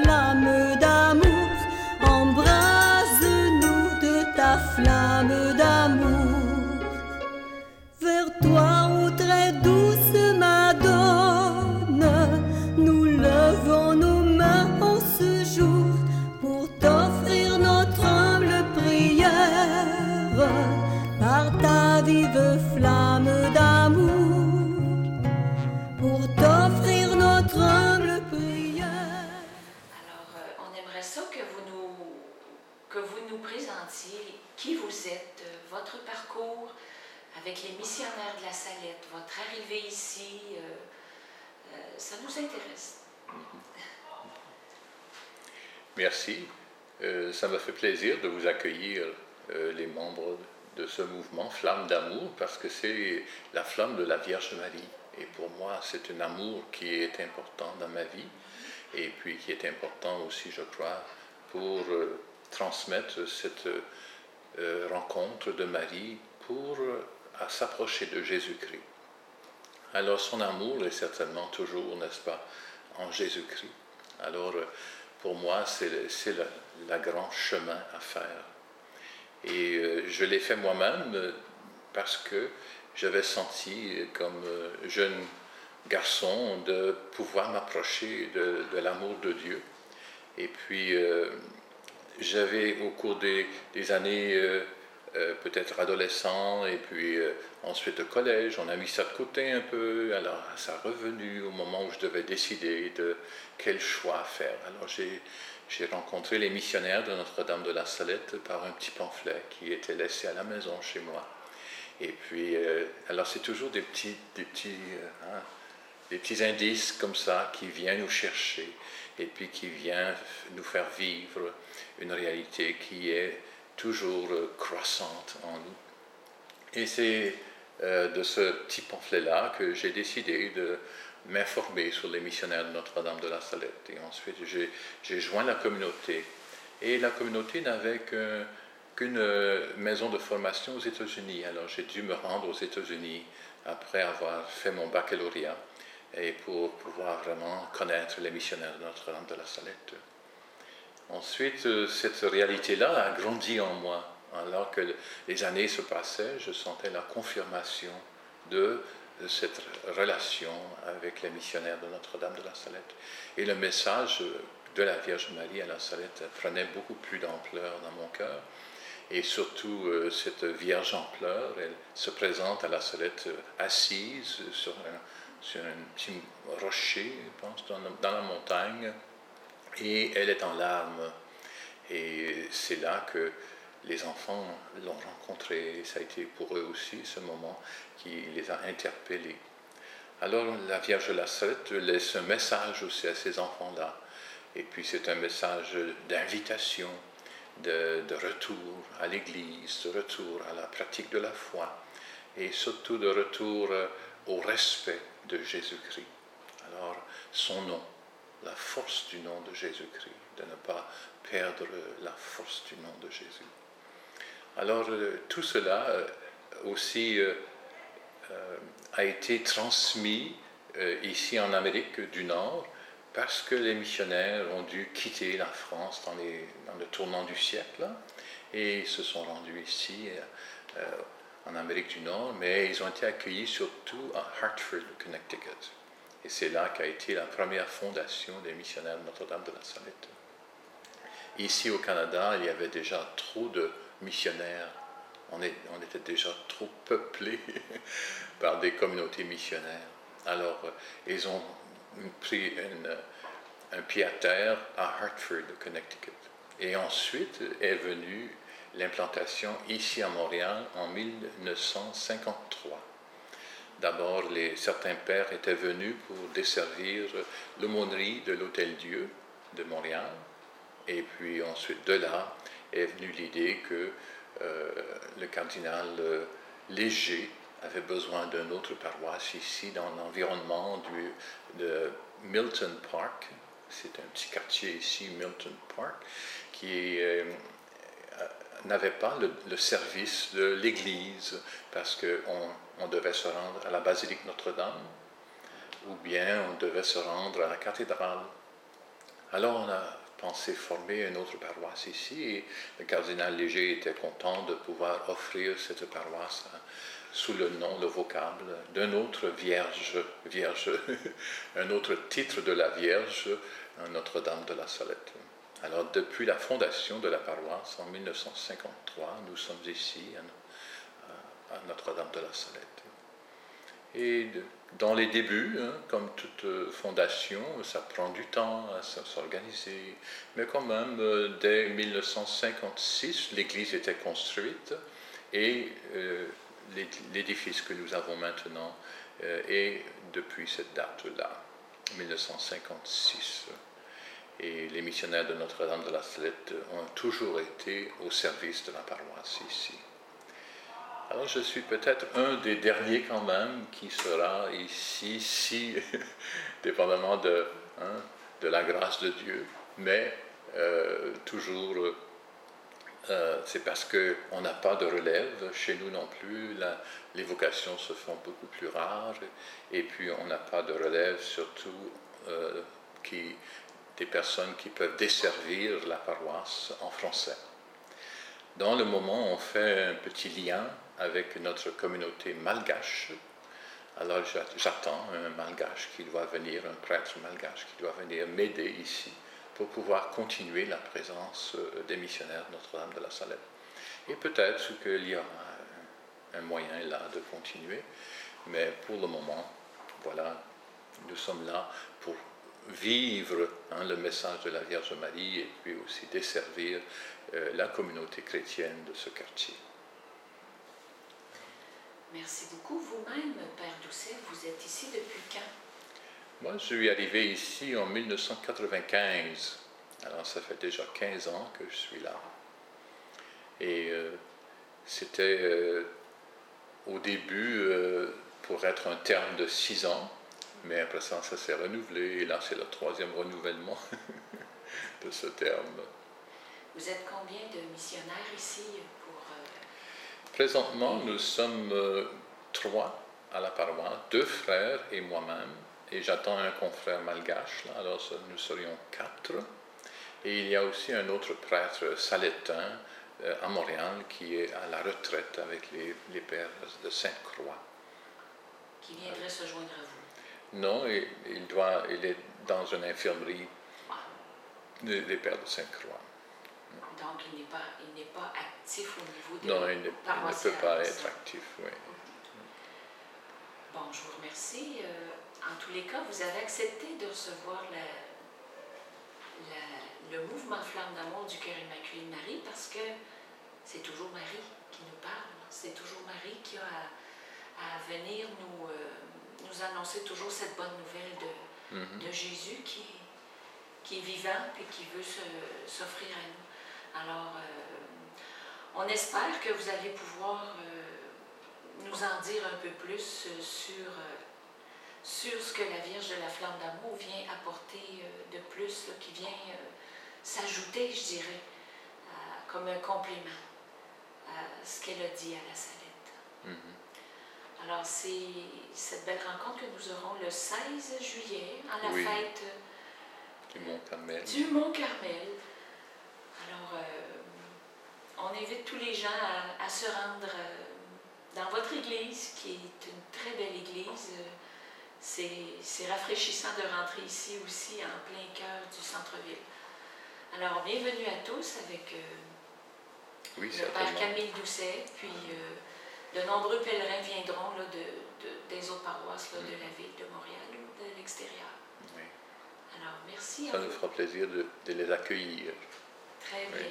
flamme d'amour, embrase-nous de ta flamme d'amour. Vers toi, ô très douce Madone, nous levons nos mains en ce jour pour t'offrir notre humble prière. Par ta vive flamme d'amour, pour t'offrir notre humble prière. Alors, on aimerait ça que vous nous présentiez qui vous êtes, votre parcours avec les missionnaires de la Salette, votre arrivée ici, ça nous intéresse. Merci. Ça me fait plaisir de vous accueillir, les membres de ce mouvement Flamme d'amour, parce que c'est la flamme de la Vierge Marie. Et pour moi, c'est un amour qui est important dans ma vie, et puis qui est important aussi, je crois, pour transmettre cette rencontre de Marie pour s'approcher de Jésus-Christ. Alors son amour est certainement toujours, n'est-ce pas, en Jésus-Christ. Alors pour moi, c'est le grand chemin à faire. Et je l'ai fait moi-même parce que j'avais senti comme jeune garçon de pouvoir m'approcher de l'amour de Dieu. Et puis j'avais au cours des années peut-être adolescent et puis ensuite au collège, on a mis ça de côté un peu, alors ça a revenu au moment où je devais décider de quel choix faire. Alors j'ai rencontré les missionnaires de Notre-Dame de la Salette par un petit pamphlet qui était laissé à la maison chez moi. Et puis, alors c'est toujours des petits indices comme ça qui viennent nous chercher et puis qui viennent nous faire vivre une réalité qui est toujours croissante en nous. Et c'est de ce petit pamphlet-là que j'ai décidé de m'informer sur les missionnaires de Notre-Dame de la Salette. Et ensuite, j'ai joint la communauté. Et la communauté n'avait qu'une maison de formation aux États-Unis. Alors j'ai dû me rendre aux États-Unis après avoir fait mon baccalauréat et pour pouvoir vraiment connaître les missionnaires de Notre-Dame de la Salette. Ensuite, cette réalité-là a grandi en moi. Alors que les années se passaient, je sentais la confirmation de cette relation avec les missionnaires de Notre-Dame de la Salette. Et le message de la Vierge Marie à la Salette prenait beaucoup plus d'ampleur dans mon cœur. Et surtout, cette Vierge en pleurs, elle se présente à la Salette assise sur un petit rocher, je pense, dans la montagne, et elle est en larmes. Et c'est là que les enfants l'ont rencontrée. Ça a été pour eux aussi ce moment qui les a interpellés. Alors la Vierge de la Salette laisse un message aussi à ces enfants-là. Et puis c'est un message d'invitation, de retour à l'Église, de retour à la pratique de la foi, et surtout de retour au respect de Jésus-Christ. Alors son nom, la force du nom de Jésus-Christ, de ne pas perdre la force du nom de Jésus. Alors tout cela aussi a été transmis ici en Amérique du Nord parce que les missionnaires ont dû quitter la France dans le tournant du siècle et se sont rendus ici en Amérique du Nord, mais ils ont été accueillis surtout à Hartford, Connecticut. Et c'est là qu'a été la première fondation des missionnaires de Notre-Dame de la Salette. Ici au Canada, il y avait déjà trop de missionnaires. On était déjà trop peuplés par des communautés missionnaires. Alors, ils ont pris un pied à terre à Hartford, Connecticut. Et ensuite est venue l'implantation ici à Montréal en 1953. D'abord, certains pères étaient venus pour desservir l'aumônerie de l'Hôtel-Dieu de Montréal. Et puis ensuite, de là, est venue l'idée que le cardinal Léger avait besoin d'une autre paroisse ici, dans l'environnement de Milton Park. C'est un petit quartier ici, Milton Park, qui n'avait pas le service de l'Église, parce qu'on devait se rendre à la basilique Notre-Dame, ou bien on devait se rendre à la cathédrale. Alors on a pensé former une autre paroisse ici et le cardinal Léger était content de pouvoir offrir cette paroisse sous le nom, le vocable d'un autre vierge, un autre titre de la Vierge, Notre-Dame de la Salette. Alors depuis la fondation de la paroisse en 1953, nous sommes ici à Notre-Dame de la Salette. Et dans les débuts, comme toute fondation, ça prend du temps à s'organiser. Mais quand même, dès 1956, l'église était construite et l'édifice que nous avons maintenant est depuis cette date-là, 1956. Et les missionnaires de Notre-Dame de la Salette ont toujours été au service de la paroisse ici. Alors je suis peut-être un des derniers quand même qui sera ici, si dépendamment de la grâce de Dieu, mais toujours c'est parce qu'on n'a pas de relève chez nous non plus, les vocations se font beaucoup plus rares, et puis on n'a pas de relève surtout des personnes qui peuvent desservir la paroisse en français. Dans le moment, on fait un petit lien avec notre communauté malgache. Alors j'attends un malgache qui doit venir, un prêtre malgache qui doit venir m'aider ici pour pouvoir continuer la présence des missionnaires de Notre-Dame de la Salette. Et peut-être qu'il y aura un moyen là de continuer, mais pour le moment, voilà, nous sommes là pour vivre le message de la Vierge Marie et puis aussi desservir la communauté chrétienne de ce quartier. Merci beaucoup. Vous-même, Père Doucet, vous êtes ici depuis quand? Moi, je suis arrivé ici en 1995. Alors, ça fait déjà 15 ans que je suis là. Et c'était au début pour être un terme de 6 ans, mais après ça s'est renouvelé. Et là, c'est le 3e renouvellement de ce terme. Vous êtes combien de missionnaires ici pour... Présentement, nous sommes 3 à la paroisse, 2 frères et moi-même. Et j'attends un confrère malgache, là, alors nous serions 4. Et il y a aussi un autre prêtre salettin à Montréal qui est à la retraite avec les pères de Sainte-Croix. Qui viendrait se joindre à vous? Non, il est dans une infirmerie des pères de Sainte-Croix. Donc il n'est pas actif au niveau de non, il ne peut pas être actif, oui. Bon, je vous remercie. En tous les cas, vous avez accepté de recevoir le mouvement Flamme d'amour du Cœur Immaculé de Marie parce que c'est toujours Marie qui nous parle. C'est toujours Marie qui a à venir nous annoncer toujours cette bonne nouvelle de Jésus qui est vivant et qui veut s'offrir à nous. Alors, on espère que vous allez pouvoir nous en dire un peu plus sur ce que la Vierge de la Flamme d'amour vient apporter de plus, là, qui vient s'ajouter, je dirais, comme un complément à ce qu'elle a dit à la Salette. Alors, c'est cette belle rencontre que nous aurons le 16 juillet, à la fête du Mont-Carmel. Alors, on invite tous les gens à se rendre dans votre église, qui est une très belle église. C'est rafraîchissant de rentrer ici aussi, en plein cœur du centre-ville. Alors, bienvenue à tous avec le Père Camille Doucet, puis de nombreux pèlerins viendront là, des autres paroisses là, de la ville de Montréal ou de l'extérieur. Oui. Alors, merci. Ça nous fera plaisir de les accueillir. Très bien.